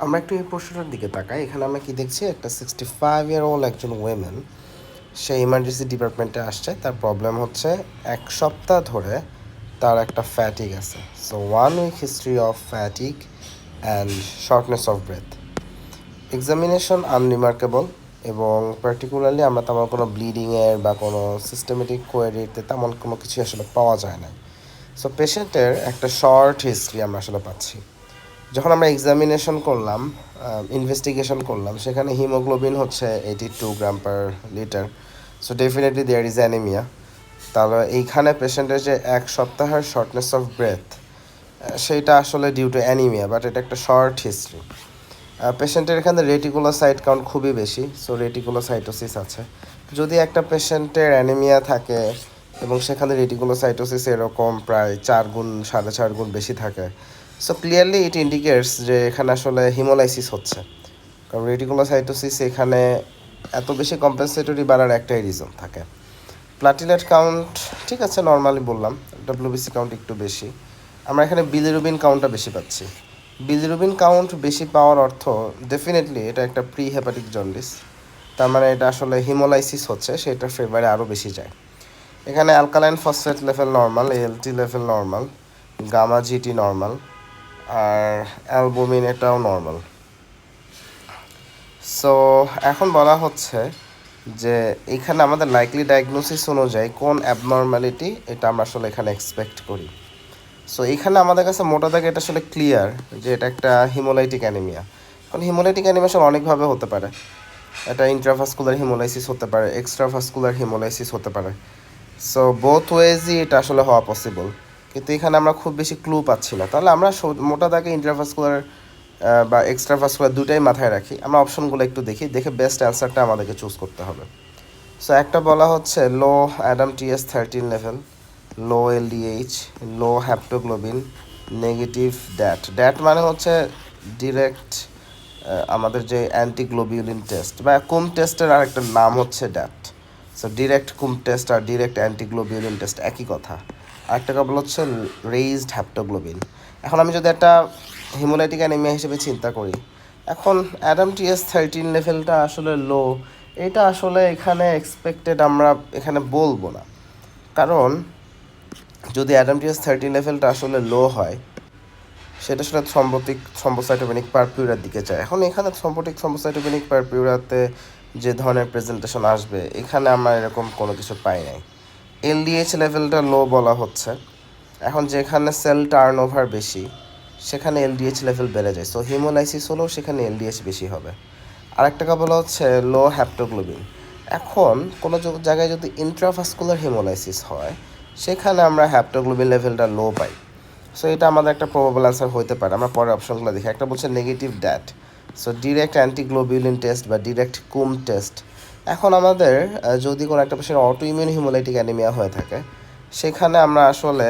আমরা একটু এই প্রশ্নটার দিকে তাকাই। এখানে আমরা কি দেখছি, একটা 65-year-old একজন ওয়েমেন, সে ইমার্জেন্সি ডিপার্টমেন্টে আসছে। তার প্রবলেম হচ্ছে 1 সপ্তাহ ধরে তার একটা ফ্যাটিক আছে। So 1 week history of fatigue and shortness of breath. Examination unremarkable, এবং পার্টিকুলারলি আমরা তেমন কোনো ব্লিডিংয়ের বা কোনো সিস্টেমেটিক কোয়ারিতে তেমন কোনো কিছু আসলে পাওয়া যায় না। সো পেশেন্টের একটা শর্ট হিস্ট্রি আমরা আসলে পাচ্ছি। যখন আমরা এক্সামিনেশন করলাম, ইনভেস্টিগেশন করলাম, সেখানে হিমোগ্লোবিন হচ্ছে 82 gram per litre. So definitely there is anaemia. তাহলে এইখানে পেশেন্টের যে 1 সপ্তাহের শর্টনেস অফ ব্রেথ, সেইটা আসলে ডিউ টু অ্যানিমিয়া, বাট এটা একটা শর্ট হিস্ট্রি। পেশেন্টের এখানে রেটিকুলোসাইট কাউন্ট খুবই বেশি, সো রেটিকুলোসাইটোসিস আছে। যদি একটা পেশেন্টের অ্যানিমিয়া থাকে এবং সেখানে রেটিকুলোসাইটোসিস এরকম প্রায় 4 গুণ 4.5 গুণ বেশি থাকে, সো ক্লিয়ারলি ইট ইন্ডিকেটস যে এখানে আসলে হিমোলাইসিস হচ্ছে। কারণ রেটিকুলোসাইটোসিস এখানে এত বেশি কম্পেনসেটরি বাড়ার একটাই রিজন থাকে। প্লাটিলেট কাউন্ট ঠিক আছে, নর্মালি বললাম। ডব্লিউবিসি কাউন্ট একটু বেশি। আমরা এখানে বিলিরুবিন কাউন্টটা বেশি পাচ্ছি। বিলিরুবিন কাউন্ট বেশি পাওয়ার অর্থ ডেফিনেটলি এটা একটা প্রি হেপাটিক জন্ডিস। তার মানে এটা আসলে হিমোলাইসিস হচ্ছে, সেটার ফেভারে আরও বেশি যায়। এখানে alkaline phosphate level normal, ALT level normal, gamma GT normal, আর অ্যালবুমিন এটাও নর্মাল। সো এখন বলা হচ্ছে যে এখানে আমাদের লাইকলি ডায়াগনোসিস অনুযায়ী কোন অ্যাবনর্ম্যালিটি এটা আমরা আসলে এখানে এক্সপেক্ট করি। সো এখানে আমাদের কাছে মোটা দাগে এটা আসলে ক্লিয়ার যে এটা একটা হিমোলাইটিক অ্যানিমিয়া। কারণ হিমোলাইটিক অ্যানিমিয়া আসলে অনেকভাবে হতে পারে। এটা ইন্ট্রাভাস্কুলার হিমোলাইসিস হতে পারে, এক্সট্রাভাস্কুলার হিমোলাইসিস হতে পারে। সো বোথ ওয়েজই এটা আসলে হওয়া পসিবল, কিন্তু এখানে আমরা খুব বেশি ক্লু পাচ্ছি না। তাহলে আমরা মোটা দাগে ইন্ট্রাভাস্কুলার বা এক্সট্রাভাস্কুলার দুটাই মাথায় রাখি। আমরা অপশনগুলো একটু দেখি, দেখে বেস্ট অ্যান্সারটা আমাদেরকে চুজ করতে হবে। সো একটা বলা হচ্ছে low ADAM TS13 level, low LDH, low haptoglobin, negative DAT. DAT মানে হচ্ছে ডিরেক্ট আমাদের যে অ্যান্টিগ্লোবিউলিন টেস্ট বা কুম টেস্টের আর একটা নাম হচ্ছে DAT. So direct Coombs test আর ডিরেক্ট অ্যান্টিগ্লোবিউলিন টেস্ট একই কথা। আরেকটা কেবল হচ্ছে রেইজড হ্যাপ্টোগ্লোবিন। এখন আমি যদি একটা হিমোলাইটিক অ্যানিমিয়া হিসেবে চিন্তা করি, এখন অ্যাডাম TS13 লেভেলটা আসলে লো, এটা আসলে এখানে এক্সপেক্টেড আমরা এখানে বলবো না। কারণ যদি অ্যাডাম TS13 লেভেলটা আসলে লো হয়, সেটা আসলে থ্রম্বোসাইটোপেনিক পারপিউরার দিকে যায়। এখন এখানে থ্রম্বোসাইটোপেনিক পারপিউরাতে যে ধরনের প্রেজেন্টেশন আসবে, এখানে আমরা এরকম কোনো কিছু পাই নাই। LDH লেভেলটা লো বলা হচ্ছে। এখন যেখানে সেল টার্ন ওভার বেশি, সেখানে LDH লেভেল বেড়ে যায়। সো হিমোলাইসিস হলেও সেখানে LDH বেশি হবে। আরেকটা বলা হচ্ছে লো হ্যাপ্টোগ্লোবিন। এখন কোনো জায়গায় যদি ইন্ট্রাভাস্কুলার হিমোলাইসিস হয়, সেখানে আমরা হ্যাপ্টোগ্লোবিন লেভেলটা লো পাই। সো এটা আমাদের একটা প্রবাবল অ্যান্সার হতে পারে। আমরা পরের অপশনগুলো দেখি। একটা বলছে negative DAT, so direct antiglobulin test বা ডিরেক্ট কুম টেস্ট। এখন আমাদের যদি কোনো একটা patient auto immune haemolytic anaemia হয়ে থাকে, সেখানে আমরা আসলে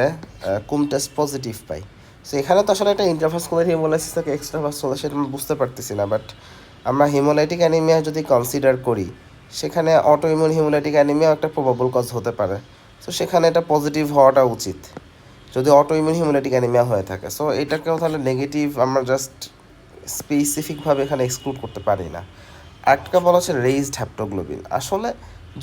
কুম টেস্ট পজিটিভ পাই। সো এখানে তো আসলে একটা ইন্ট্রাভাস্কুলার হিমোলাইসিস থাকে, এক্সট্রাভাস্কুলার, সেটা আমরা বুঝতে পারতেছি না। বাট আমরা হিমোলাইটিক অ্যানিমিয়া যদি কনসিডার করি, সেখানে অটো ইমিউন হিমোলাইটিক অ্যানিমিয়াও একটা প্রবাবল কজ হতে পারে। সো সেখানে এটা পজিটিভ হওয়াটা উচিত যদি অটো ইমিউন হিমোলাইটিক অ্যানিমিয়া হয়ে থাকে। সো এটাকেও তাহলে নেগেটিভ আমরা জাস্ট স্পেসিফিকভাবে এখানে এক্সক্লুড করতে পারি না। আরেকটা বলা হচ্ছে রেইজড হ্যাপ্টোগ্লোবিন। আসলে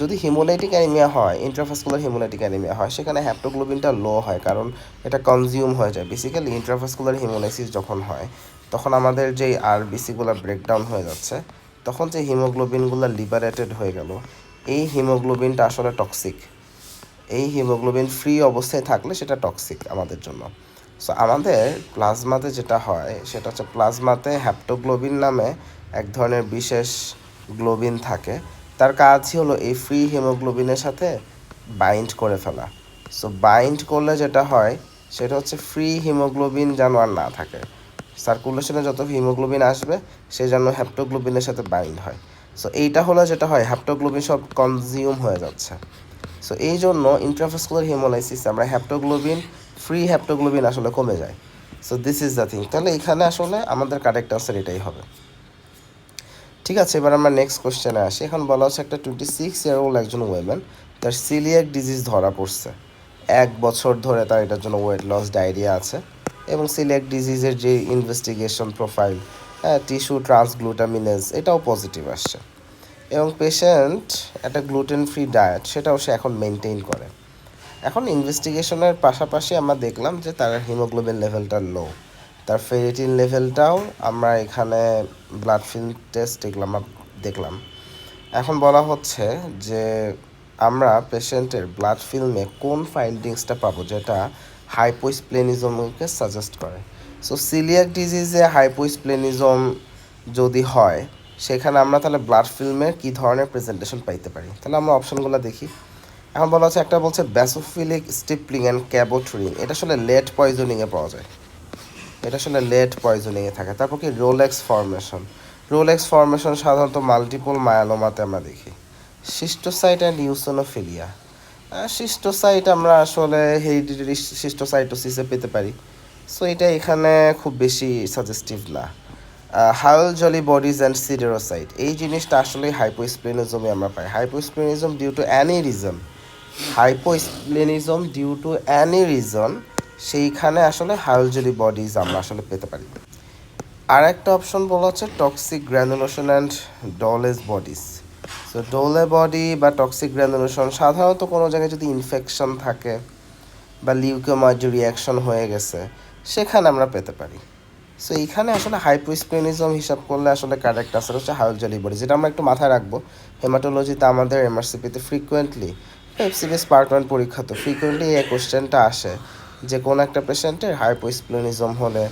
যদি হিমোলাইটিক অ্যানিমিয়া হয়, ইন্ট্রাভাস্কুলার হিমোলাইটিক অ্যানিমিয়া হয়, সেখানে হ্যাপ্টোগ্লোবিনটা লো হয়, কারণ এটা কনজিউম হয়ে যায়। বেসিক্যালি ইন্ট্রাভাস্কুলার হিমোলাইসিস যখন হয়, তখন আমাদের যেই আরবিসিগুলো ব্রেকডাউন হয়ে যাচ্ছে, তখন যে হিমোগ্লোবিনগুলো লিবারেটেড হয়ে গেল, এই হিমোগ্লোবিনটা আসলে টক্সিক। এই হিমোগ্লোবিন ফ্রি অবস্থায় থাকলে সেটা টক্সিক আমাদের জন্য। সো আমাদের প্লাজমাতে যেটা হয় সেটা হচ্ছে প্লাজমাতে হ্যাপ্টোগ্লোবিন নামে এক ধরনের বিশেষ গ্লোবিন থাকে। তার কাজই হলো এই ফ্রি হিমোগ্লোবিনের সাথে বাইন্ড করে ফেলা। সো বাইন্ড করলে যেটা হয় সেটা হচ্ছে ফ্রি হিমোগ্লোবিন যেন আর না থাকে, সার্কুলেশনে যত হিমোগ্লোবিন আসবে সে যেন হ্যাপ্টোগ্লোবিনের সাথে বাইন্ড হয়। সো এইটা হলো যেটা হয়, হ্যাপ্টোগ্লোবিন সব কনজিউম হয়ে যাচ্ছে। সো এই জন্য ইন্ট্রাভাস্কুলার হিমোলাইসিস আমরা হ্যাপ্টোগ্লোবিন, ফ্রি হ্যাপ্টোগ্লোবিন আসলে কমে যায়। So this is the thing. তাহলে এখানে আসলে আমাদের কারেক্ট আনসার এটাই হবে। ঠিক আছে, এবার আমরা নেক্সট কোশ্চেনে আসি। এখন বলা হচ্ছে একটা 26-year-old একজন ওয়েমেন, তার সিলিয়াক ডিজিজ ধরা পড়ছে। 1 বছর ধরে তার এটার জন্য ওয়েট লস, ডায়রিয়া আছে, এবং সিলিয়াক ডিজিজের যে ইনভেস্টিগেশন প্রোফাইল হ্যাঁ, টিস্যু ট্রান্সগ্লুটামিনেজ এটাও পজিটিভ আসছে, এবং পেশেন্ট একটা গ্লুটেন ফ্রি ডায়েট সেটাও সে এখন মেনটেন করে। এখন ইনভেস্টিগেশনের পাশাপাশি আমরা দেখলাম যে তার হিমোগ্লোবিন লেভেলটা লো, তার ফেরিটিন লেভেলটাও আমরা এখানে ব্লাড ফিল্ম টেস্ট এগুলো আমরা দেখলাম। এখন বলা হচ্ছে যে আমরা পেশেন্টের ব্লাড ফিল্মে কোন ফাইন্ডিংসটা পাবো যেটা হাইপোস্প্লেনিজমকে সাজেস্ট করে। সো সিলিয়াক ডিজিজে হাইপোস্প্লেনিজম যদি হয় সেখানে আমরা তাহলে ব্লাড ফিল্মের কী ধরনের প্রেজেন্টেশন পাইতে পারি, তাহলে আমরা অপশনগুলো দেখি। এখন বলা হচ্ছে একটা বলছে ব্যাসোফিলিক স্টিপলিং অ্যান্ড ক্যাবোট্রিন, এটা আসলে লেট পয়জনিংয়ে পাওয়া যায়, এটা আসলে লেট পয়জনিংয়ে থাকে। তারপর কি রোলেক্স ফর্মেশন, রোলেক্স ফর্মেশন সাধারণত মাল্টিপল মায়ালোমাতে আমরা দেখি। সিস্টোসাইট অ্যান্ড ইউসোনোফিলিয়া, সিস্টোসাইট আমরা আসলে হেরিডিটারি সিস্টোসাইটোসিসে পেতে পারি, সো এটা এখানে খুব বেশি সাজেস্টিভ না। Howell Jolly bodies and siderocyte, এই জিনিসটা আসলে হাইপোস্প্লেনিজমে আমরা পাই, hyposplenism due to any reason, hyposplenism due to any reason, সেইখানে আসলে হাউল জলি বডিজ আমরা আসলে পেতে পারি। আর একটা অপশন বলা হচ্ছে toxic granulation and Dohle's bodies. So Dohle body বা টক্সিক গ্র্যানুলেশন সাধারণত কোনো জায়গায় যদি ইনফেকশন থাকে বা লিউকোমাইড রিয়াকশন হয়ে গেছে সেখানে আমরা পেতে পারি। সো এইখানে আসলে হাইপোস্প্লেনিজম হিসাব করলে আসলে কারেক্ট আনসার হচ্ছে হাউল জলি বডি, যেটা আমরা একটু মাথায় রাখবো। হেমাটোলজিতে আমাদের এমআরসিপিতে ফ্রিকোয়েন্টলি, এফসিবিএস পার্ট 1 পরীক্ষা তো ফ্রিকোয়েন্টলি এই কোশ্চেনটা আসে যে কোন একটা পেশেন্টের হাইপোস্প্লেনিজম হলে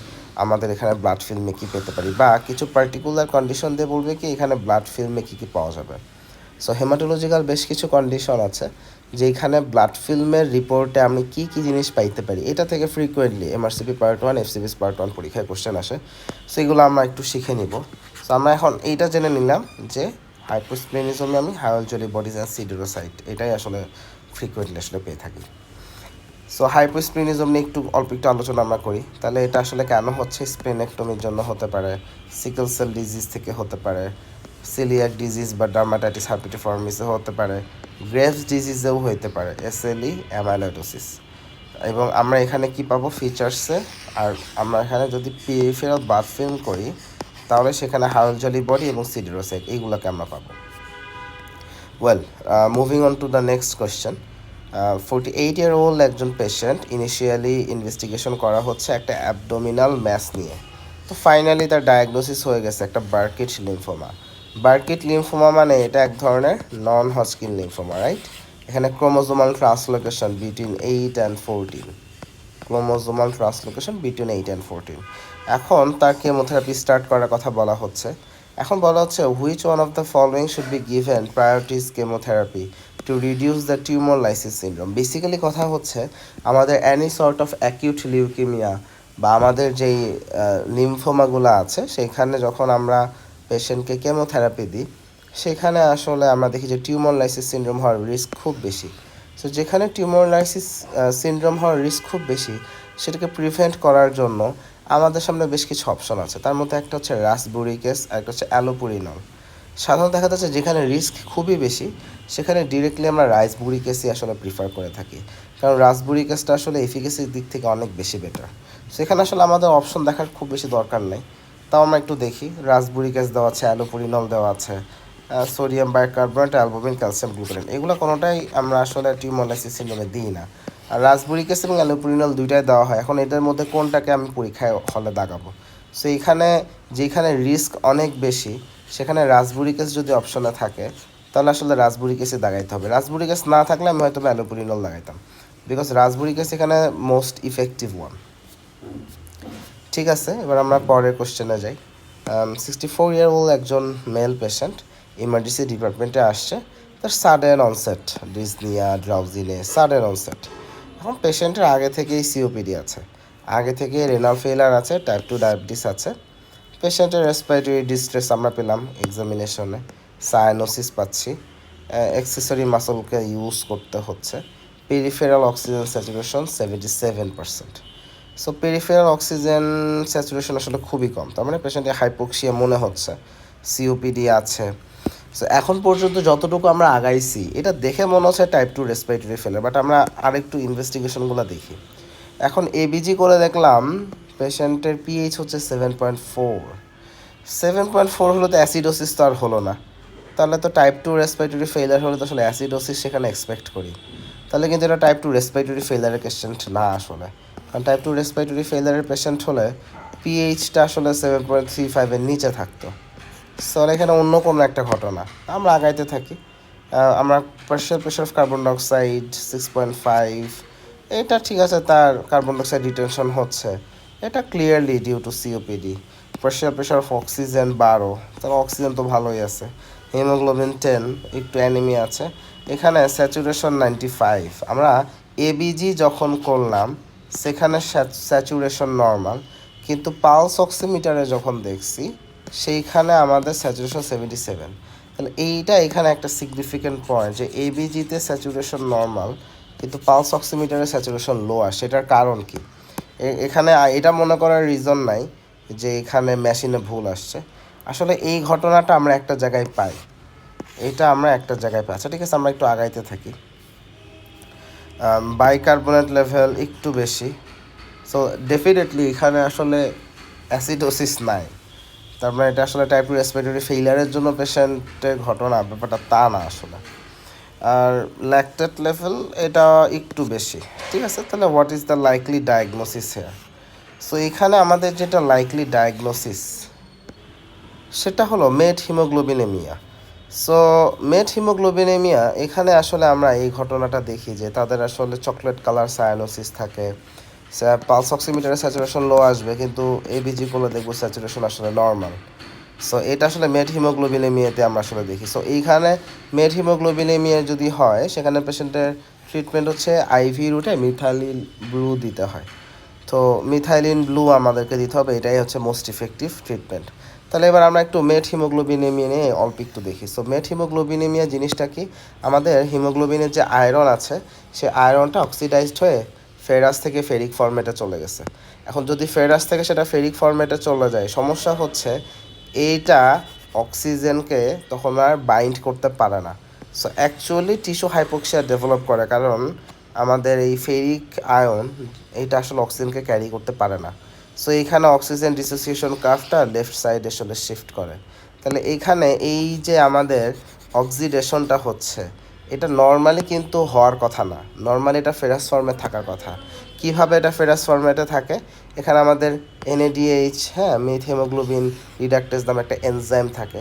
আমাদের এখানে ব্লাড ফিল্মে কী পেতে পারি, বা কিছু পার্টিকুলার কন্ডিশন দিয়ে বলবে কি এখানে ব্লাড ফিল্মে কী কী পাওয়া যাবে। সো হেমাটোলজিক্যাল বেশ কিছু কন্ডিশন আছে যেখানে ব্লাড ফিল্মের রিপোর্টে আমি কী কী জিনিস পাইতে পারি, এটা থেকে frequently MRCP part 1 FCBS part 1 পরীক্ষায় কোশ্চেন আসে। সো এগুলো আমরা একটু শিখে নিব। সো আমরা এখন এইটা জেনে নিলাম যে হাইপোস্প্লেনিজমে আমি হাউল জলি বডিজ অ্যান্ড সিডেরোসাইট এটাই আসলে ফ্রিকোয়েন্টলি আসলে পেয়ে থাকি। সো হাইপোস্প্লেনিজম নিয়ে অল্প একটু আলোচনা আমরা করি, তাহলে এটা আসলে কেন হচ্ছে, স্প্লেনেক্টমির জন্য হতে পারে, সিকল সেল ডিজিজ থেকে হতে পারে, সিলিয়াক ডিজিজ বা ডার্মাটাইটিস হার্পিটিফর্মিসে হতে পারে, গ্রেভস ডিজিজেও হতে পারে, এসএলই অ্যামাইলোইডোসিস। এবং আমরা এখানে কি পাবো ফিচার্সে, আর আমরা এখানে যদি পেরিফেরাল ব্লাড ফিল্ম করি তাহলে সেখানে হাউল জলি বডি এবং সিডেরোসাইট এইগুলোকে আমরা পাবো। Well, moving on to the next question. 48-year-old একজন পেশেন্ট, ইনিশিয়ালি ইনভেস্টিগেশন করা হচ্ছে একটা অ্যাবডোমিনাল ম্যাস নিয়ে, তো ফাইনালি তার ডায়াগনোসিস হয়ে গেছে একটা বার্কিট লিম্ফোমা। বার্কিট লিম্ফোমা মানে এটা এক ধরনের নন হজকিন লিম্ফোমা, রাইট? এখানে chromosomal translocation between 8 and 14, chromosomal translocation between 8 and 14। এখন তার কেমোথেরাপি স্টার্ট করার কথা বলা হচ্ছে। এখন বলা হচ্ছে which one of the following should be given priorities chemotherapy to reduce the tumour lysis syndrome. Basically কথা হচ্ছে আমাদের any sort of acute leukaemia বা আমাদের যেই লিম্ফোমাগুলো আছে সেখানে যখন আমরা পেশেন্টকে কেমোথেরাপি দিই সেখানে আসলে আমরা দেখি যে টিউমার লাইসিস সিনড্রোম হওয়ার রিস্ক খুব বেশি। সো যেখানে টিউমার লাইসিস সিনড্রোম হওয়ার রিস্ক খুব বেশি সেটাকে প্রিভেন্ট করার জন্য আমাদের সামনে বেশ কিছু অপশন আছে, তার মধ্যে একটা হচ্ছে রাসবুরিকেস আর একটা হচ্ছে অ্যালোপুরিনল। সাধারণত দেখা যাচ্ছে যেখানে রিস্ক খুবই বেশি সেখানে ডিরেক্টলি আমরা রাইসবুরিকেসই আসলে প্রিফার করে থাকি, কারণ রাসবুরিকেসটা আসলে এফিকেসির দিক থেকে অনেক বেশি বেটার। সেখানে আসলে আমাদের অপশন দেখার খুব বেশি দরকার নেই, তাও আমরা একটু দেখি। রাসবুরিকেস দেওয়া আছে, অ্যালোপুরিনল দেওয়া আছে, sodium bicarbonate, albumin, calcium glutamine, এগুলো কোনোটাই আমরা আসলে টিউমার লাইসিস সিনড্রোমে দিই না। আর রাসবুরিকেস এবং অ্যালোপুরিনল দুইটাই দেওয়া হয়। এখন এটার মধ্যে কোনটাকে আমি পরীক্ষায় হলে দাগাবো? সো এইখানে যেখানে রিস্ক অনেক বেশি সেখানে রাসবুরিকেস যদি অপশনে থাকে তাহলে আসলে রাসবুরিকেসে দাগাইতে হবে। রাসবুরিকেস না থাকলে আমি হয়তো অ্যালোপুরিনল লাগাইতাম, বিকজ রাসবুরিকেস এখানে মোস্ট ইফেক্টিভ ওয়ান। ঠিক আছে, এবার আমরা পরের কোশ্চেনে যাই। 64-year-old একজন মেল পেশেন্ট ইমার্জেন্সি ডিপার্টমেন্টে আসছে, তার sudden onset dyspnoea, drowsiness, sudden onset. এখন পেশেন্টের আগে থেকেই সিওপিডি আছে, আগে থেকে রেনাল ফেইলার আছে, টাইপ 2 ডায়াবেটিস আছে। পেশেন্টের রেসপিরেটরি ডিস্ট্রেস আমরা পেলাম এক্সামিনেশনে, সায়ানোসিস পাচ্ছি, অ্যাক্সেসরি মাসলকে ইউজ করতে হচ্ছে, peripheral oxygen saturation 77%। So peripheral oxygen saturation আসলে খুবই কম, তার মানে পেশেন্টের হাইপোক্সিয়া মনে হচ্ছে, সিওপিডি আছে। সো এখন পর্যন্ত যতটুকু আমরা আগাইছি এটা দেখে মনে হচ্ছে টাইপ 2 রেসপিরেটরি ফেলার, বাট আমরা আরেকটু ইনভেস্টিগেশনগুলো দেখি। এখন এবিজি করে দেখলাম পেশেন্টের পিএইচ হচ্ছে 7.4, 7.4 হলো তো অ্যাসিডোসিস তো আর হলো না, তাহলে তো টাইপ 2 রেসপিরেটরি ফেইলার হলে তো আসলে অ্যাসিডোসিস সেখানে এক্সপেক্ট করি, তাহলে কিন্তু এটা টাইপ 2 রেসপিরেটরি ফেইলারের পেশেন্ট না আসলে। কারণ টাইপ 2 রেসপিরেটরি ফেইলারের পেশেন্ট হলে পিএইচটা আসলে 7.35-এর নিচে থাকতো। সো এখানে অন্য কোনো একটা ঘটনা, আমরা আগাইতে থাকি। আমরা partial pressure of carbon dioxide 6.5, এটা ঠিক আছে, তার কার্বন ডাইঅক্সাইড রিটেনশন হচ্ছে, এটা clearly due to COPD. Partial pressure of oxygen 12, তাহলে অক্সিজেন তো ভালোই আছে। হিমোগ্লোবিন 10, একটু অ্যানিমিয়া আছে। এখানে স্যাচুরেশন 95, আমরা এবিজি যখন করলাম সেখানে স্যাচুরেশন নর্মাল, কিন্তু পালস অক্সিমিটারে যখন দেখছি সেইখানে আমাদের স্যাচুরেশন 77। তাহলে এইটা এখানে একটা সিগনিফিক্যান্ট পয়েন্ট যে এবিজিতে স্যাচুরেশন নর্মাল কিন্তু পালস অক্সিমিটারে স্যাচুরেশন লো আসে, সেটার কারণ কি? এখানে এটা মনে করার রিজন নাই যে এখানে মেশিনে ভুল আসছে, আসলে এই ঘটনাটা আমরা একটা জায়গায় পাই, এটা আমরা একটা জায়গায় পাই। আচ্ছা ঠিক আছে, আমরা একটু আগাইতে থাকি। বাইকার্বনেট লেভেল একটু বেশি, সো ডেফিনেটলি এখানে আসলে অ্যাসিডোসিস নাই, তার মানে এটা আসলে টাইপ 2 রেসপিরেটরি ফেইলারের জন্য পেশেন্টের ঘটনা, ব্যাপারটা তা না আসলে। আর ল্যাকটেট লেভেল এটা একটু বেশি, ঠিক আছে। তাহলে what is the likely diagnosis here? So এখানে আমাদের যেটা লাইকলি ডায়াগনোসিস সেটা হলো মেট হিমোগ্লোবিনেমিয়া। সো মেট হিমোগ্লোবিনেমিয়া, এখানে আসলে আমরা এই ঘটনাটা দেখি যে তাদের আসলে চকলেট কালার সায়ানোসিস থাকে, পালস অক্সিমিটারে স্যাচুরেশন লো আসবে, কিন্তু এবিজি করলে দেখবো স্যাচুরেশন আসলে নর্মাল। সো এটা আসলে মেড হিমোগ্লোবিনেমিয়াতে আমরা আসলে দেখি। সো এইখানে মেড হিমোগ্লোবিনেমিয়া যদি হয় সেখানে পেশেন্টের ট্রিটমেন্ট হচ্ছে আইভি রুটে মিথাইলিন ব্লু দিতে হয়। তো মিথাইলিন ব্লু আমাদেরকে দিতে হবে, এটাই হচ্ছে মোস্ট ইফেক্টিভ ট্রিটমেন্ট। তাহলে এবার আমরা একটু মেড হিমোগ্লোবিনেমিয়া নিয়ে অল্প একটু দেখি। সো মেড হিমোগ্লোবিনেমিয়া জিনিসটা কি? আমাদের হিমোগ্লোবিনের যে আয়রন আছে সে আয়রনটা অক্সিডাইজড হয়ে ফেরাস থেকে ফেরিক ফরম্যাটে চলে গেছে। এখন যদি ফেরাস থেকে সেটা ফেরিক ফরম্যাটে চলে যায়, সমস্যা হচ্ছে এইটা অক্সিজেনকে তখন আর বাইন্ড করতে পারে না। So actually tissue hypoxia develop করে, কারণ আমাদের এই ফেরিক আয়ন এইটা আসলে অক্সিজেনকে ক্যারি করতে পারে না। সো এইখানে অক্সিজেন ডিসোসিয়েশন কার্ভটা লেফট সাইডে আসলে শিফট করে। তাহলে এইখানে এই যে আমাদের অক্সিডেশনটা হচ্ছে, এটা নর্মালি কিন্তু হওয়ার কথা না, নর্মালি এটা ফেরাস ফর্মে থাকার কথা। কিভাবে এটা ফেরাস ফর্মেটে থাকে? এখানে আমাদের এনএডিএইচ, হ্যাঁ, মিথ হিমোগ্লোবিন রিডাক্টেজ নামে একটা এনজাইম থাকে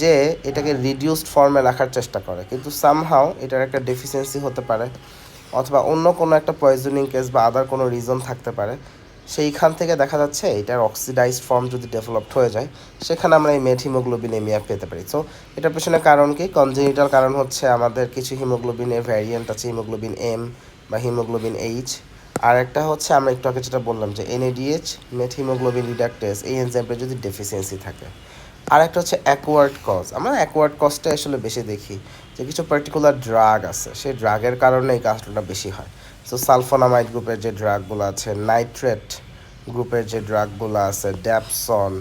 যে এটাকে রিডিউসড ফর্মে রাখার চেষ্টা করে, কিন্তু সামহাও এটার একটা ডেফিসিয়েন্সি হতে পারে, অথবা অন্য কোনো একটা পয়জনিং কেস বা আদার কোনো রিজন থাকতে পারে। সেইখান থেকে দেখা যাচ্ছে এটার অক্সিডাইজড ফর্ম যদি ডেভেলপড হয়ে যায়, সেখানে আমরা এই মেড হিমোগ্লোবিনেমিয়া পেতে পারি। সো এটার পেছনে কারণ কি? কনজেনিটাল কারণ হচ্ছে আমাদের কিছু হিমোগ্লোবিনের ভ্যারিয়েন্ট আছে, হিমোগ্লোবিন এম বা হিমোগ্লোবিন এইচ। আর একটা হচ্ছে আমরা একটু আগে যেটা বললাম যে এনএডিএইচ, মেড হিমোগ্লোবিন রিডাক্টেজ, এই এনজাইমটা যদি ডেফিসিয়েন্সি থাকে। আর একটা হচ্ছে অ্যাকোয়ার্ড কজ, আমরা অ্যাকোয়ার্ড কজটা আসলে বেশি দেখি যে কিছু পার্টিকুলার ড্রাগ আছে, সেই ড্রাগের কারণে এই কাজটা বেশি হয়। সো সালফোনামাইড গ্রুপের যে ড্রাগগুলো আছে, নাইট্রেট গ্রুপের যে ড্রাগগুলো আছে, ড্যাপসন,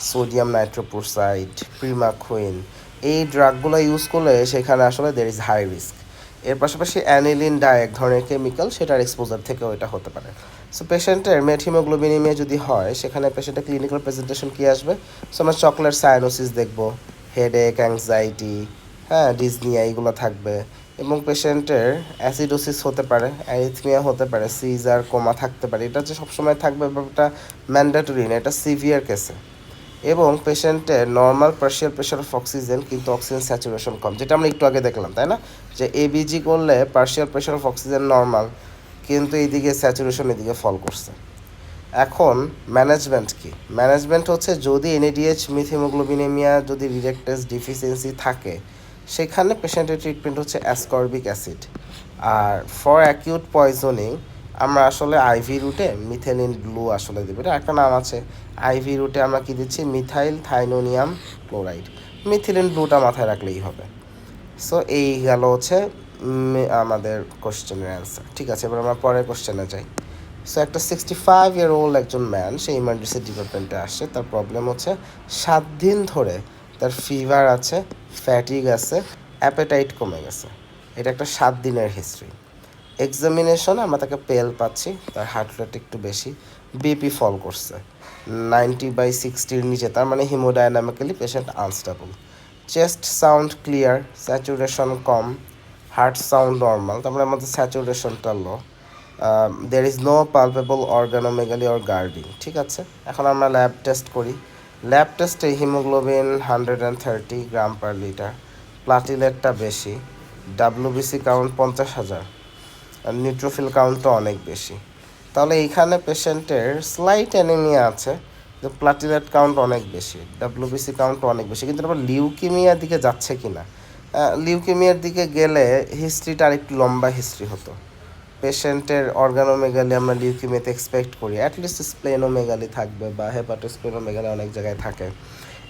সোডিয়াম নাইট্রোপ্রোসাইড, প্রিমাকুইন, এই ড্রাগগুলো ইউজ করলে সেখানে আসলে দের ইজ হাই রিস্ক। এর পাশাপাশি অ্যানিলিন ডাই এক ধরনের কেমিক্যাল, সেটার এক্সপোজার থেকেও এটা হতে পারে। সো পেশেন্টের মেড হিমোগ্লোবিনেমিয়া যদি হয়, সেখানে পেশেন্টের ক্লিনিক্যাল প্রেজেন্টেশন কী আসবে? সো আমরা চকলেট সায়ানোসিস দেখবো, হেডেক, অ্যাংজাইটি, হ্যাঁ, ডিজনিয়া, এইগুলো থাকবে। এবং পেশেন্টের অ্যাসিডোসিস হতে পারে, অ্যারিথমিয়া হতে পারে, সিজার, কোমা থাকতে পারে। এটা যে সবসময় থাকবে ব্যাপারটা ম্যান্ডেটরি না, এটা সিভিয়ার কেসে। এবং পেশেন্টের normal partial pressure of oxygen, কিন্তু অক্সিজেন স্যাচুরেশন কম, যেটা আমরা একটু আগে দেখলাম, তাই না? যে এবিজি করলে partial pressure of oxygen normal, কিন্তু এইদিকে স্যাচুরেশন এদিকে ফল করছে। এখন ম্যানেজমেন্ট কি? ম্যানেজমেন্ট হচ্ছে যদি এনএডিএইচ মিথ হিমোগ্লোবিনেমিয়া যদি রিডাক্টেজ ডিফিসিয়েন্সি থাকে, সেখানে পেশেন্টের ট্রিটমেন্ট হচ্ছে অ্যাসকর্বিক অ্যাসিড। আর ফর অ্যাকিউট পয়জনিং আমরা আসলে আইভি রুটে মিথেলিন ব্লু আসলে দেবো, এটা একটা নাম আছে। আইভি রুটে আমরা কি দিচ্ছি? মিথাইল থাইনোনিয়াম ক্লোরাইড, মিথিলিন ব্লুটা মাথায় রাখলেই হবে। সো এই গেল হচ্ছে আমাদের কোশ্চেনের অ্যান্সার। ঠিক আছে, এবার আমরা পরের কোশ্চেনে যাই। সো একটা 65-year-old একজন ম্যান, সে ইমার্জেন্সি ডিপার্টমেন্টে আসছে। তার প্রবলেম হচ্ছে 7 দিন ধরে তার ফিভার আছে, ফ্যাটিগ আছে, অ্যাপেটাইট কমে গেছে। এটা একটা 7 দিনের হিস্ট্রি। এক্সামিনেশনে আমরা তাকে পেল পাচ্ছি, তার হার্ট রেট একটু বেশি, বিপি ফল করছে। 90/60 নিচে, তার মানে haemodynamically patient unstable. Chest sound clear, saturation কম, হার্ট সাউন্ড নর্মাল, তার মানে আমাদের স্যাচুরেশনটা low. There is no palpable organomegaly or guarding. ঠিক আছে, এখন আমরা ল্যাব টেস্ট করি। ল্যাব টেস্টে হিমোগ্লোবিন 130 গ্রাম পার লিটার, প্লাটিলেটটা বেশি, ডাব্লিউবিসি কাউন্ট 50,000, আর নিউট্রোফিল কাউন্টও অনেক বেশি। তাহলে এইখানে পেশেন্টের স্লাইট অ্যানিমিয়া আছে, যে প্লাটিলেট কাউন্ট অনেক বেশি, ডাব্লিউবিসি কাউন্ট অনেক বেশি, কিন্তু আবার লিউকেমিয়ার দিকে যাচ্ছে কি না। লিউকেমিয়ার দিকে গেলে হিস্ট্রিটা আরেকটু লম্বা হিস্ট্রি হতো। পেশেন্টের অর্গানোমেগালি আমরা লিউকেমিয়াতে এক্সপেক্ট করি, অ্যাটলিস্ট স্প্লেনোমেগালি থাকবে বা হেপাটোস্প্লেনোমেগালি অনেক জায়গায় থাকে,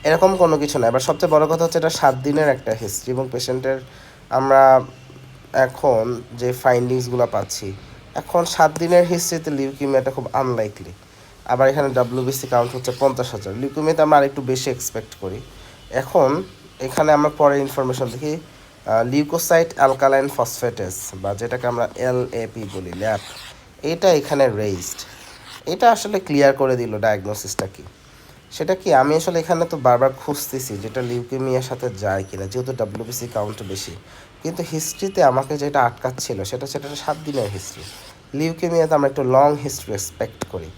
এরকম কোনো কিছু না। এবার সবচেয়ে বড় কথা হচ্ছে এটা 7 দিনের একটা হিস্ট্রি, এবং পেশেন্টের আমরা এখন যে ফাইন্ডিংসগুলো পাচ্ছি, এখন 7 দিনের হিস্ট্রিতে লিউকেমিয়াটা খুব আনলাইকলি। আবার এখানে ডাব্লিউবিসি কাউন্ট হচ্ছে 50,000, লিউকেমিয়াতে আমরা আরেকটু বেশি এক্সপেক্ট করি। এখন এখানে আমরা পরে ইনফরমেশন দেখি, লিউকোসাইট অ্যালকালাইন ফসফেটেস বা যেটাকে আমরা এলএপি বলি, ল্যাপ, এটা এখানে রেইজড। এটা আসলে ক্লিয়ার করে দিল ডায়াগনোসিসটা কি। সেটা কি, আমি আসলে এখানে তো বারবার খুঁজতেছি যেটা লিউকেমিয়ার সাথে যায় কিনা, যেহেতু ডাব্লিউবিসি কাউন্ট বেশি, কিন্তু হিস্ট্রিতে আমাকে যেটা আটকাচ্ছিল সেটা 7 দিনের হিস্ট্রি। লিউকেমিয়াতে আমরা একটু লং হিস্ট্রি এক্সপেক্ট করি।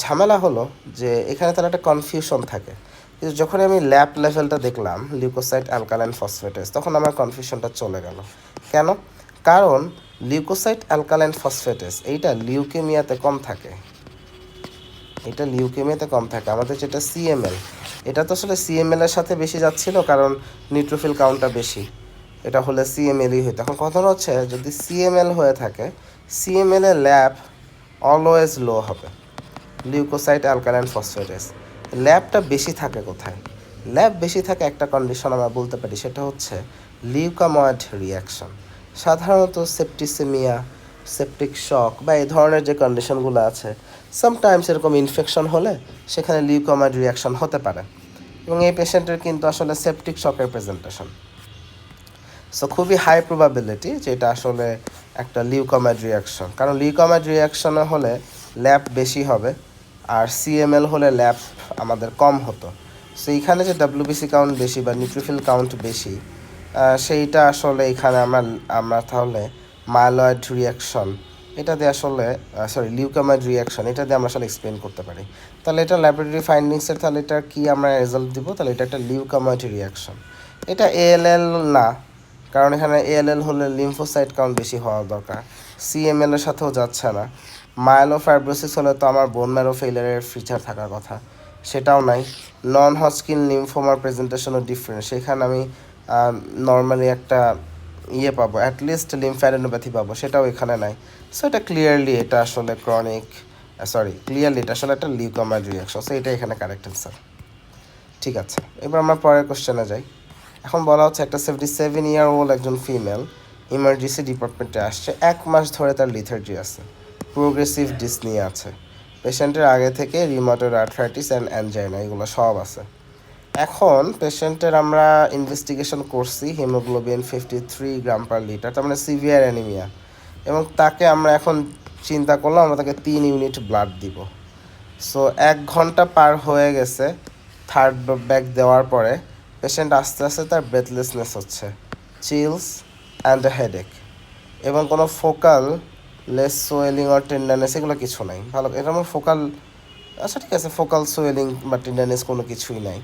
ঝামেলা হলো যে এখানে তার একটা কনফিউশন থাকে, কিন্তু যখন আমি ল্যাব লেভেলটা দেখলাম লিউকোসাইট অ্যালকালাইন ফসফেটেস, তখন আমার কনফিউশনটা চলে গেল। কেন? কারণ লিউকোসাইট অ্যালকালাইন ফসফেটেস এইটা লিউকেমিয়াতে কম থাকে, এটা লিউকেমিয়াতে কম থাকে। আমাদের যেটা সিএমএল, এটা তো আসলে সিএমএল এর সাথে বেশি যাচ্ছিল, কারণ নিউট্রোফিল কাউন্টটা বেশি, এটা হলে সিএমএলই হইতো। এখন কথা হচ্ছে যদি সিএমএল হয়ে থাকে, সিএমএল এর ল্যাব অলওয়েজ লো হবে, লিউকোসাইট অ্যালকালাইন ফসফেটেস। ল্যাবটা বেশি থাকে কোথায়? ল্যাব বেশি থাকে একটা কন্ডিশন আমরা বলতে পারি, সেটা হচ্ছে লিউকাময়েড রিয়াকশন। সাধারণত সেপ্টিসেমিয়া, সেপটিক শক বা এই ধরনের যে কন্ডিশনগুলো আছে, সামটাইমস এরকম ইনফেকশন হলে সেখানে লিউকাময়েড রিয়াকশন হতে পারে, এবং এই পেশেন্টের কিন্তু আসলে সেপটিক শকের প্রেজেন্টেশন। সো খুবই হাই প্রবাবিলিটি যে এটা আসলে একটা লিউকাময়েড রিয়াকশন, কারণ লিউকাময়েড রিয়াকশনে হলে ল্যাব বেশি হবে, আর সিএমএল হলে ল্যাব আমাদের কম হতো। সো এইখানে যে ডাব্লিউবিসি কাউন্ট বেশি বা নিউট্রোফিল কাউন্ট বেশি, সেইটা আসলে এখানে আমরা তাহলে মাইলয়েড রিয়াকশন এটা দিয়ে আসলে লিউকাময়েড রিয়াকশন এটা দিয়ে আমরা আসলে এক্সপ্লেন করতে পারি। তাহলে এটা ল্যাবরেটরি ফাইন্ডিংসের, তাহলে এটা কি আমরা রেজাল্ট দিব, তাহলে এটা একটা লিউকাময়েড রিয়াকশন। এটা এএলএল না, কারণ এখানে এএলএল হলে লিম্ফোসাইট কাউন্ট বেশি হওয়া দরকার, সিএমএল এর সাথেও যাচ্ছে না। মায়োলোফাইব্রোসিস হলে তো আমার বোন ম্যারো ফেইলারের ফিচার থাকার কথা, সেটাও নাই। নন হজকিন লিম্ফোমার প্রেজেন্টেশনও ডিফারেন্ট, সেখানে আমি নর্মালি একটা পাবো, অ্যাটলিস্ট লিম্ফ্যাডেনোপ্যাথি পাবো, সেটাও এখানে নাই। সো এটা ক্লিয়ারলি এটা আসলে ক্লিয়ারলি এটা আসলে একটা লিউকামাইড রিয়াকশন। সো এটা এখানে কারেক্ট অ্যান্সার। ঠিক আছে, এবার আমরা পরের কোশ্চেনে যাই। এখন বলা হচ্ছে একটা 77-year-old একজন ফিমেল ইমার্জেন্সি ডিপার্টমেন্টে আসছে, 1 মাস ধরে তার লিথার্জি আছে, প্রোগ্রেসিভ ডিসনিয়া আছে, পেশেন্টের আগে থেকে রিউমাটয়েড আর্থ্রাইটিস অ্যান্ড অ্যানজাইনা এগুলো সব আছে। এখন পেশেন্টের আমরা ইনভেস্টিগেশন করছি, হিমোগ্লোবিন 53 গ্রাম পার লিটার, তার মানে সিভিয়ার অ্যানিমিয়া, এবং তাকে আমরা এখন চিন্তা করলাম আমরা তাকে 3 ইউনিট ব্লাড দিব। সো 1 ঘন্টা পার হয়ে গেছে থার্ড ব্যাগ দেওয়ার পরে, পেশেন্ট আস্তে আস্তে তার ব্রেথলেসনেস হচ্ছে, চিলস অ্যান্ড হেডেক, এবং কোনো focal less swelling or tenderness এগুলো কিছু নাই। ভালো, এটা আমার ফোকাল, আচ্ছা ঠিক আছে, ফোকাল সোয়েলিং বা টেন্ডারনেস কোনো কিছুই নাই।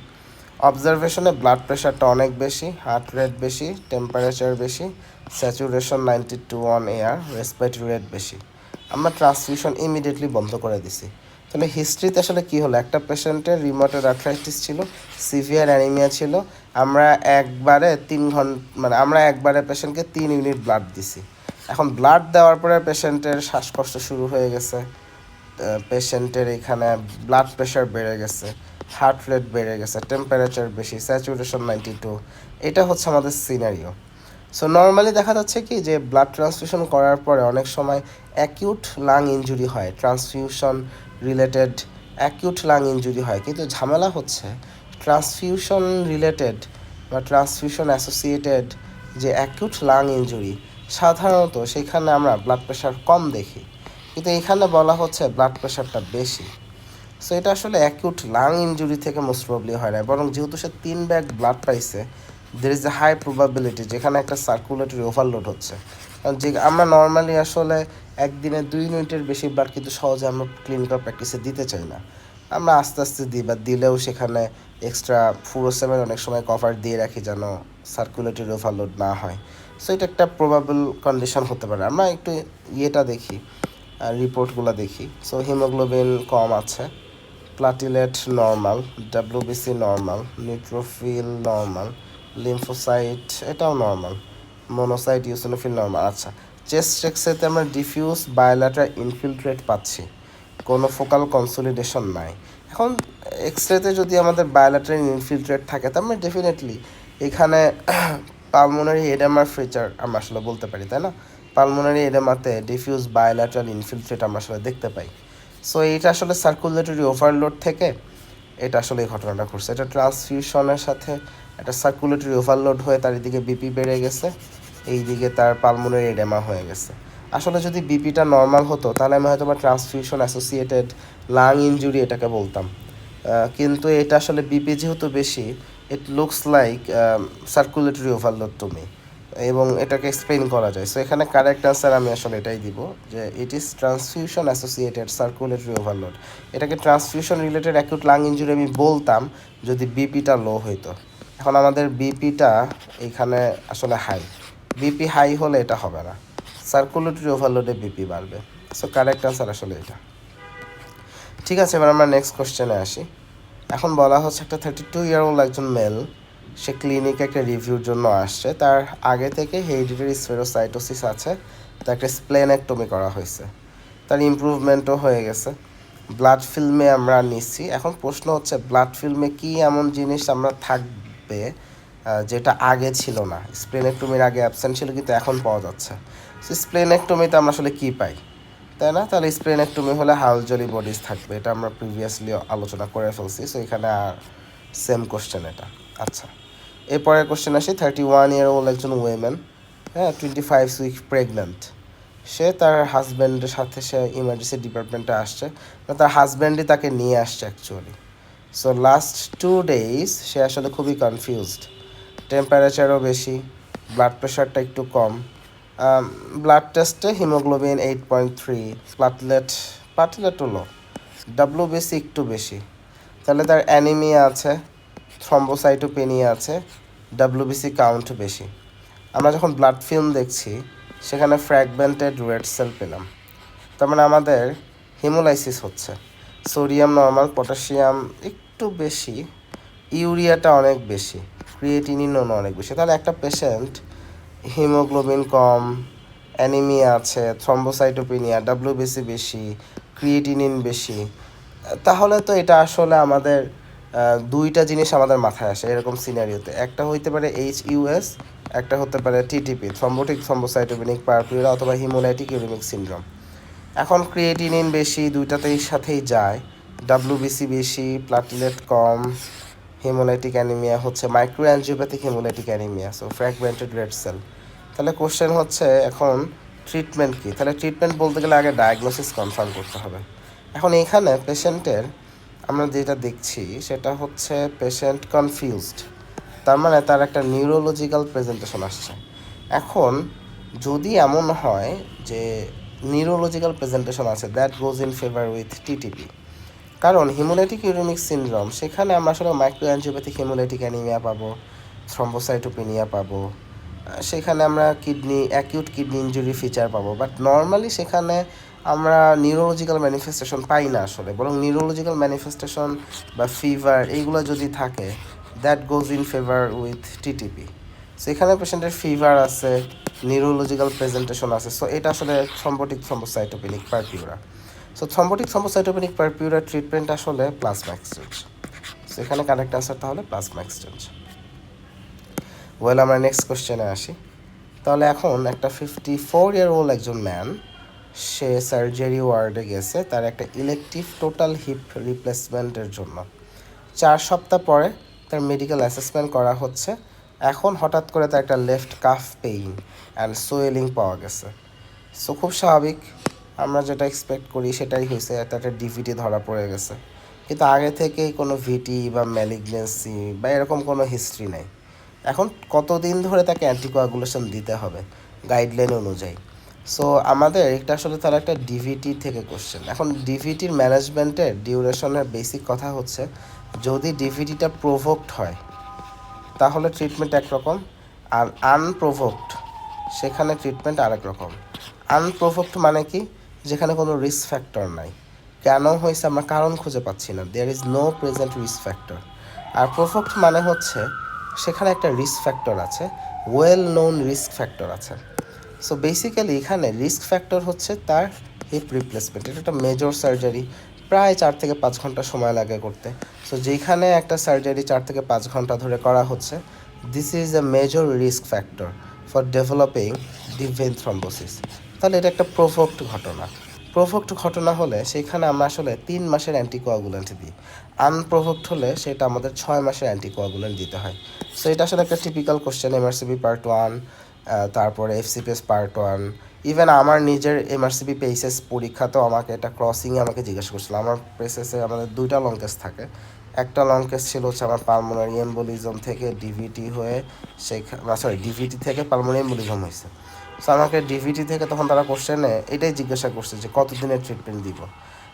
অবজারভেশনে ব্লাড প্রেশারটা অনেক বেশি, হার্ট রেট বেশি, টেম্পারেচার বেশি, saturation 92 on air, respiratory rate বেশি। আমরা ট্রান্সফিউশন ইমিডিয়েটলি বন্ধ করে দিছি। তাহলে হিস্ট্রিতে আসলে কী হলো, একটা পেশেন্টের রিউমাটয়েড আর্থ্রাইটিস ছিল, সিভিয়ার অ্যানিমিয়া ছিল, আমরা একবারে 3 ঘন্টা মানে আমরা একবারে পেশেন্টকে 3 ইউনিট ব্লাড দিছি। এখন ব্লাড দেওয়ার পরে পেশেন্টের শ্বাসকষ্ট শুরু হয়ে গেছে, পেশেন্টের এখানে ব্লাড প্রেশার বেড়ে গেছে, হার্ট রেট বেড়ে গেছে, টেম্পারেচার বেশি, স্যাচুরেশন 92। এটা হচ্ছে আমাদের সিনারিও। সো নর্মালি দেখা যাচ্ছে কি যে ব্লাড ট্রান্সফিউশন করার পরে অনেক সময় অ্যাকিউট লাং ইনজুরি হয়, transfusion related acute lung injury হয়, কিন্তু ঝামেলা হচ্ছে ট্রান্সফিউশন রিলেটেড বা ট্রান্সফিউশন অ্যাসোসিয়েটেড যে অ্যাকিউট লাং ইনজুরি, সাধারণত সেখানে আমরা ব্লাড প্রেশার কম দেখি, কিন্তু এখানে বলা হচ্ছে ব্লাড প্রেশারটা বেশি। সো এটা আসলে অ্যাকিউট লাং ইনজুরি থেকে মোস্ট প্রবলি হয় না, বরং যেহেতু সে 3 ব্যাগ ব্লাড পাইছে, there is a high probability যেখানে একটা সার্কুলেটরি ওভারলোড হচ্ছে। কারণ যে আমরা নর্মালি আসলে একদিনে 2 ইউনিটের বেশি ব্লাড কিন্তু সহজে আমরা ক্লিনিক্যাল প্র্যাকটিসে দিতে চাই না, আমরা আস্তে আস্তে দিই, বা দিলেও সেখানে এক্সট্রা ফুরোসেমের অনেক সময় কভার দিয়ে রাখি যেন সার্কুলেটরি ওভারলোড না হয়। সো এটা একটা প্রবাবল কন্ডিশন হতে পারে। আমরা একটু ইয়েটা দেখি, রিপোর্টগুলো দেখি। সো হিমোগ্লোবিন কম আছে, platelet normal, WBC normal, neutrophil normal, lymphocyte এটাও নর্মাল, মোনোসাইট ইউসিনোফিল নর্মাল। আচ্ছা, চেস্ট এক্সরেতে আমরা ডিফিউজ বায়োল্যাটারাল ইনফিলট্রেট পাচ্ছি, কোনো ফোকাল কনসোলিডেশন নাই। এখন এক্সরেতে যদি আমাদের বায়োল্যাটারাল ইনফিলট্রেট থাকে তার মানে ডেফিনেটলি এখানে পালমোনারি এডেমার ফিচার আমরা আসলে বলতে পারি, তাই না? পালমোনারি এডেমাতে ডিফিউজ বায়োল্যাটারাল ইনফিলট্রেট আমরা আসলে দেখতে পাই। সো এইটা আসলে সার্কুলেটরি ওভারলোড থেকে এটা আসলে এই ঘটনাটা ঘটছে। এটা ট্রান্সফিউশনের সাথে একটা সার্কুলেটরি ওভারলোড হয়ে তার এদিকে বিপি বেড়ে গেছে, এইদিকে তার পালমোনারি এডেমা হয়ে গেছে। আসলে যদি বিপিটা নর্মাল হতো তাহলে আমি হয়তো বা ট্রান্সফিউশন অ্যাসোসিয়েটেড লাং ইনজুরি এটাকে বলতাম, কিন্তু এটা আসলে বিপি যেহেতু বেশি, it looks like circulatory overload to me, এবং এটাকে এক্সপ্লেইন করা যায়। সো এখানে কারেক্ট অ্যান্সার আমি আসলে এটাই দিব যে it is transfusion associated circulatory overload. এটাকে transfusion related acute lung injury আমি বলতাম যদি বিপিটা লো হইতো। এখন আমাদের বিপিটা এইখানে আসলে হাই, বিপি হাই হলে এটা হবে না, সার্কুলেটরি ওভারলোডে বিপি বাড়বে। সো কারেক্ট অ্যান্সার আসলে এটা। ঠিক আছে, এবার আমরা নেক্সট কোশ্চেনে আসি। এখন বলা হচ্ছে একটা 32-year-old একজন মেল, সে ক্লিনিকে একটা রিভিউর জন্য আসছে। তার আগে থেকে হেরিডিটারি স্পেরোসাইটোসিস আছে, তার একটা স্প্লেনেক্টমি করা হয়েছে, তার ইমপ্রুভমেন্টও হয়ে গেছে। ব্লাড ফিল্মে আমরা নিচ্ছি। এখন প্রশ্ন হচ্ছে ব্লাড ফিল্মে কি এমন জিনিস আমরা থাকবে যেটা আগে ছিল না, স্প্লেনেক্টমির আগে অ্যাবসেন্ট ছিল কিন্তু এখন পাওয়া যাচ্ছে। সো স্প্লেনেক্টমিতে আমরা আসলে কী পাই, তাই না? তাহলে স্প্লেনেক্টমি হলে হাউলজলি বডিজ থাকবে, এটা আমরা প্রিভিয়াসলি আলোচনা করে ফেলছি। সো এখানে আর সেম কোশ্চেন এটা। আচ্ছা, এরপরের কোশ্চেন আসি। 31-year-old একজন ওয়েমেন, হ্যাঁ, 25 উইক প্রেগন্যান্ট। সে তার হাজব্যান্ডের সাথে সে ইমার্জেন্সি ডিপার্টমেন্টে আসছে, তার হাজব্যান্ডই তাকে নিয়ে আসছে অ্যাকচুয়ালি। সো লাস্ট 2 days সে আসলে খুবই কনফিউজড, টেম্পারেচারও বেশি, ব্লাড প্রেশারটা একটু কম, ব্লাড টেস্টে হিমোগ্লোবিন 8.3, প্লাটিলেটও লো, ডাব্লিউবিসি একটু বেশি। তাহলে তার অ্যানিমিয়া আছে, থ্রম্বোসাইটোপেনিয়া আছে, ডাব্লিউবিসি কাউন্ট বেশি। আমরা যখন ব্লাড ফিল্ম দেখছি সেখানে ফ্র্যাগমেন্টেড রেড সেল পেলাম, তার মানে আমাদের হিমোলাইসিস হচ্ছে। সোডিয়াম নর্মাল, পটাশিয়াম একটু বেশি, ইউরিয়াটা অনেক বেশি, ক্রিয়েটিনিনও অনেক বেশি। তাহলে একটা পেশেন্ট হিমোগ্লোবিন কম, অ্যানিমিয়া আছে, থ্রম্বোসাইটোপেনিয়া, ডাব্লিউবিসি বেশি, ক্রিয়েটিনিন বেশি, তাহলে তো এটা আসলে আমাদের দুইটা জিনিস আমাদের মাথায় আসে এরকম সিনারিওতে। একটা হইতে পারে HUS, একটা হতে পারে TTP, থ্রম্বোটিক থ্রম্বোসাইটোপেনিক পারপিউরা, অথবা হিমোলাইটিক ইউরেমিক সিনড্রোম। এখন ক্রিয়েটিনিন বেশি, দুইটাতেই সাথেই যায়, ডাব্লিউবিসি বেশি, প্লাটিলেট কম, হিমোলাইটিক অ্যানিমিয়া হচ্ছে micro angiopathic haemolytic anaemia, so fragmented red cell. তাহলে কোশ্চেন হচ্ছে এখন ট্রিটমেন্ট কী? তাহলে ট্রিটমেন্ট বলতে গেলে আগে ডায়াগনোসিস কনফার্ম করতে হবে। এখন এখানে পেশেন্টের আমরা যেটা দেখছি সেটা হচ্ছে পেশেন্ট কনফিউজড, তার মানে তার একটা নিউরোলজিক্যাল প্রেজেন্টেশন আসছে। এখন যদি এমন হয় যে নিউরোলজিক্যাল প্রেজেন্টেশন আছে, that goes in favour with TTP। কারণ হিমোলাইটিক ইউরেমিক সিনড্রোম সেখানে আমরা আসলে মাইক্রো অ্যানজিওপ্যাথিক হিমোলাইটিক অ্যানিমিয়া পাবো, থ্রম্বোসাইটোপেনিয়া পাবো, সেখানে আমরা অ্যাকিউট কিডনি ইনজুরি ফিচার পাবো। বাট নর্মালি সেখানে আমরা নিউরোলজিক্যাল ম্যানিফেস্টেশন পাই না আসলে, বরং নিউরোলজিক্যাল ম্যানিফেস্টেশন বা ফিভার এইগুলো যদি থাকে, that goes in favour with TTP। সেখানে পেশেন্টের ফিভার আছে, নিউরোলজিক্যাল প্রেজেন্টেশন আছে, সো এটা আসলে thrombotic thrombocytopenic purpura. So thrombotic thrombocytopenic purpura treatment আসলে প্লাজমা এক্সচেঞ্জ। সো এখানে কারেক্ট আনসার তাহলে প্লাজমা এক্সচেঞ্জ। ওয়েল, আমরা নেক্সট কোশ্চেনে আসি। তাহলে এখন একটা 54-year-old একজন ম্যান, সে সার্জারি ওয়ার্ডে গেছে তার একটা ইলেকটিভ টোটাল হিপ রিপ্লেসমেন্টের জন্য। 4 সপ্তাহ পরে তার মেডিকেল অ্যাসেসমেন্ট করা হচ্ছে। এখন হঠাৎ করে তার একটা left calf pain and swelling পাওয়া গেছে। সো খুব স্বাভাবিক, আমরা যেটা এক্সপেক্ট করি সেটাই হয়েছে, তার একটা ডিভিটি ধরা পড়ে গেছে। কিন্তু আগে থেকেই কোনো ভিটি বা ম্যালিগনেন্সি বা এরকম কোনো হিস্ট্রি নেই। এখন কতদিন ধরে তাকে অ্যান্টিকোয়াগুলেশন দিতে হবে গাইডলাইন অনুযায়ী। সো আমাদের এটা আসলে তার একটা ডিভিটি থেকে কোশ্চেন। এখন ডিভিটির ম্যানেজমেন্টের ডিউরেশনের বেসিক কথা হচ্ছে, যদি ডিভিটিটা প্রোভোকড হয় তাহলে ট্রিটমেন্ট একরকম, আর আনপ্রোভোকড সেখানে ট্রিটমেন্ট আরেক রকম। আনপ্রোভোকড মানে কি, যেখানে কোনো রিস্ক ফ্যাক্টর নাই, কেন হয়েছে আমরা কারণ খুঁজে পাচ্ছি না, there is no present risk factor. আর প্রোভোকড মানে হচ্ছে সেখানে একটা রিস্ক ফ্যাক্টর আছে, ওয়েল নোন রিস্ক ফ্যাক্টর আছে। সো বেসিক্যালি এখানে রিস্ক ফ্যাক্টর হচ্ছে তার হিপ রিপ্লেসমেন্ট। এটা একটা মেজর সার্জারি, প্রায় 4 থেকে 5 ঘন্টা সময় লাগে করতে। সো যেখানে একটা সার্জারি 4 থেকে 5 ঘন্টা ধরে করা হচ্ছে, this is a major risk factor for developing deep vein thrombosis. তাহলে এটা একটা প্রোভোকড ঘটনা। প্রোভোকড ঘটনা হলে সেখানে আমরা আসলে 3 মাসের অ্যান্টিকোয়াগুলেন্ট দিই। আনপ্রোভোকড হলে সেটা আমাদের 6 মাসের অ্যান্টিকোয়াগুলেন্ট দিতে হয়। সো এটা আসলে একটা টিপিক্যাল কোশ্চেন, এমআরসিবি পার্ট 1, তারপরে এফসিপিএস পার্ট 1। ইভেন আমার নিজের এমআরসিবি পেসেস পরীক্ষাতেও আমাকে এটা ক্রসিংয়ে আমাকে জিজ্ঞাসা করছিল। আমার পেসেসে আমাদের 2টা লং কেস থাকে। একটা লং কেস ছিল হচ্ছে আমার পালমোনারি এম্বোলিজম থেকে ডিভিটি হয়ে ডিভিটি থেকে পালমোনারি এম্বোলিজম হয়েছে। সো আমাকে ডিভিটি থেকে তখন তারা কোশ্চেনে এটাই জিজ্ঞাসা করছে যে কতদিনের ট্রিটমেন্ট দিব।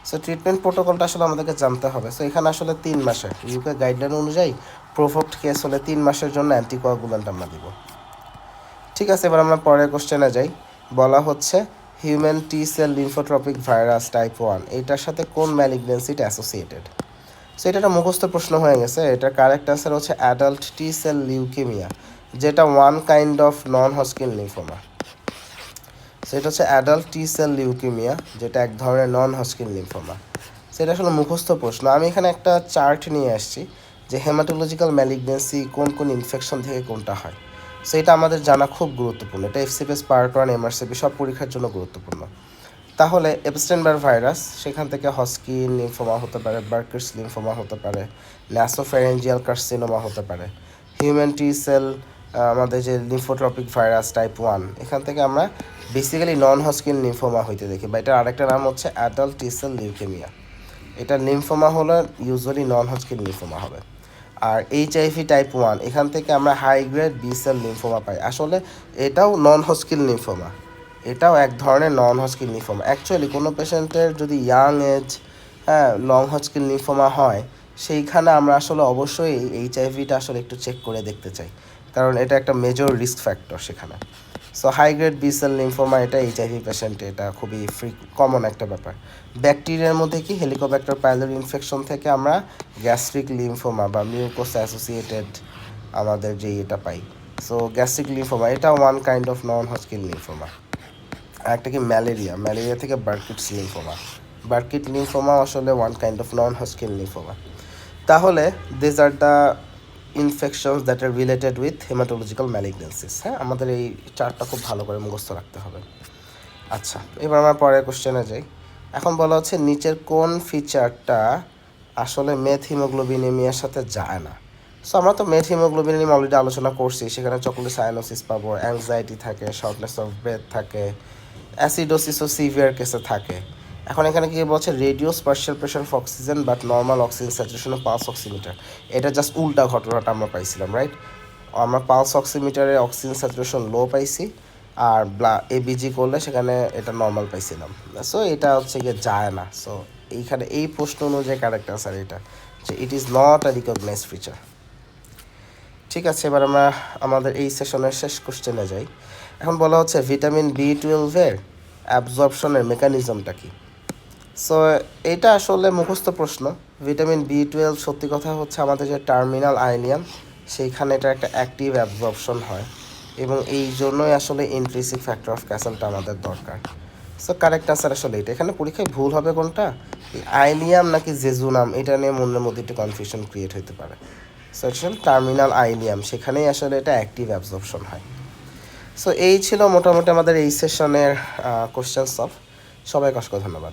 সো ট্রিটমেন্ট প্রোটোকলটা আসলে আমাদেরকে জানতে হবে। সো এখানে আসলে 3 মাসের ইউকে গাইডলাইন অনুযায়ী প্রোভোকড কেস হলে 3 মাসের জন্য অ্যান্টিকোয়াগুলেন্ট আমরা দিব। ঠিক আছে, এবার আমরা পরের কোশ্চেনে যাই। বলা হচ্ছে human T cell lymphotropic virus type 1 এটার সাথে কোন ম্যালিগনেন্সিটা অ্যাসোসিয়েটেড। সো এটা একটা মুখস্থ প্রশ্ন হয়ে গেছে। এটার কারেক্ট অ্যান্সার হচ্ছে অ্যাডাল্ট টি সেল লিউকেমিয়া, যেটা one kind of non Hodgkin lymphoma. So এটা হচ্ছে অ্যাডাল্ট টি সেল লিউকেমিয়া, যেটা এক ধরনের নন হজকিন লিম্ফোমা। সেটা আসলে মুখস্থ প্রশ্ন। আমি এখানে একটা চার্ট নিয়ে আসছি যে হেমাটোলজিক্যাল ম্যালিগনেন্সি কোন কোন ইনফেকশন থেকে কোনটা হয়। সো এটা আমাদের জানা খুব গুরুত্বপূর্ণ। এটা এফসিপিএস পার্ট 1, এমআরসিপি সব পরীক্ষার জন্য গুরুত্বপূর্ণ। তাহলে এপস্টেইন-বার ভাইরাস, সেখান থেকে হজকিন লিম্ফোমা হতে পারে, বার্কিটস লিম্ফোমা হতে পারে, ন্যাসোফ্যারেঞ্জিয়াল কার্সিনোমা হতে পারে। হিউম্যান টি সেল আমাদের যে লিম্ফোট্রপিক ভাইরাস টাইপ 1, এখান থেকে আমরা বেসিক্যালি নন হজকিন লিম্ফোমা হইতে দেখি, বা এটার আরেকটা নাম হচ্ছে অ্যাডাল্ট টি সেল লিউকেমিয়া। এটা লিম্ফোমা হলে ইউজুয়ালি নন হজকিন লিম্ফোমা হবে। আর এইচআইভি টাইপ 1, এখান থেকে আমরা high grade B cell lymphoma পাই। আসলে এটাও নন হজকিন লিম্ফোমা, এটাও এক ধরনের নন হজকিন লিম্ফোমা। অ্যাকচুয়ালি কোনো পেশেন্টের যদি young age long Hodgkin lymphoma হয়, সেইখানে আমরা আসলে অবশ্যই এইচআইভিটা আসলে একটু চেক করে দেখতে চাই, কারণ এটা একটা মেজর রিস্ক ফ্যাক্টর সেখানে। So high grade B cell lymphoma এটা এইচআইভি পেশেন্টে এটা খুবই কমন একটা ব্যাপার। ব্যাকটেরিয়ার মধ্যে কি হেলিকোব্যাক্টার পাইলোরি ইনফেকশন থেকে আমরা গ্যাস্ট্রিক লিম্ফোমা বা মিউকোস অ্যাসোসিয়েটেড আমাদের যে এটা পাই। সো গ্যাস্ট্রিক লিম্ফোমা এটা one kind of non Hodgkin lymphoma. একটা কি ম্যালেরিয়া থেকে বার্কিটস লিম্ফোমা। বার্কিট লিম্ফোমা আসলে one kind of non Hodgkin lymphoma. তাহলে this are the infections that are related with haematological malignancies. হ্যাঁ, আমাদের এই চারটা খুব ভালো করে মুখস্থ রাখতে হবে। আচ্ছা, এবার আমরা পরের কোশ্চেনে যাই। এখন বলা হচ্ছে নিচের কোন ফিচারটা আসলে মেথ হিমোগ্লোবিনেমিয়ার সাথে যায় না। সো আমরা তো মেথ হিমোগ্লোবিনেমিয়া অলরেডি আলোচনা করছি। সেখানে চকোলে সায়ানোসিস পাবো, অ্যাংজাইটি থাকে, শর্টনেস অফ ব্রেথ থাকে, অ্যাসিডোসিসও সিভিয়ার কেসে থাকে। এখন এখানে কি বলছে radios partial pressure of oxygen but normal oxygen saturation of pulse oximeter. এটা জাস্ট উল্টা ঘটনাটা আমরা পাইছিলাম, রাইট? আমরা পালস অক্সিমিটারে অক্সিজেন স্যাচুরেশন লো পাইছি, আর এবিজি করলে সেখানে এটা নর্মাল পাইছিলাম। সো এটা হচ্ছে গিয়ে যায় না। সো এইখানে এই প্রশ্ন অনুযায়ী কারেক্ট আনসার এটা, যে it is not a recognised feature. ঠিক আছে, এবার আমরা আমাদের এই সেশনের শেষ কোশ্চেনে যাই। এখন বলা হচ্ছে ভিটামিন বি12-এর অ্যাবজর্পশনের মেকানিজমটা কি। সো এটা আসলে মুখস্থ প্রশ্ন। ভিটামিন বি12 সত্যি কথা হচ্ছে আমাদের যে টার্মিনাল আইলিয়াম, সেইখানে এটা একটা অ্যাক্টিভ অ্যাবজর্পশন হয়, এবং এই জন্যই আসলে ইন্ট্রিনসিক ফ্যাক্টর অফ ক্যাসেলটা আমাদের দরকার। সো কারেক্ট আনসার আসলে এটা। এখানে পরীক্ষায় ভুল হবে কোনটা, আইলিয়াম নাকি জেজুনাম, এটা নিয়ে মনের মধ্যে একটু কনফিউশন ক্রিয়েট হতে পারে। সো টার্মিনাল আইলিয়াম, সেখানেই আসলে এটা অ্যাক্টিভ অ্যাবজর্পশন হয়। সো এই ছিল মোটামুটি আমাদের এই সেশনের কোশ্চেন সলভ। সবাইকে অসংখ্য ধন্যবাদ।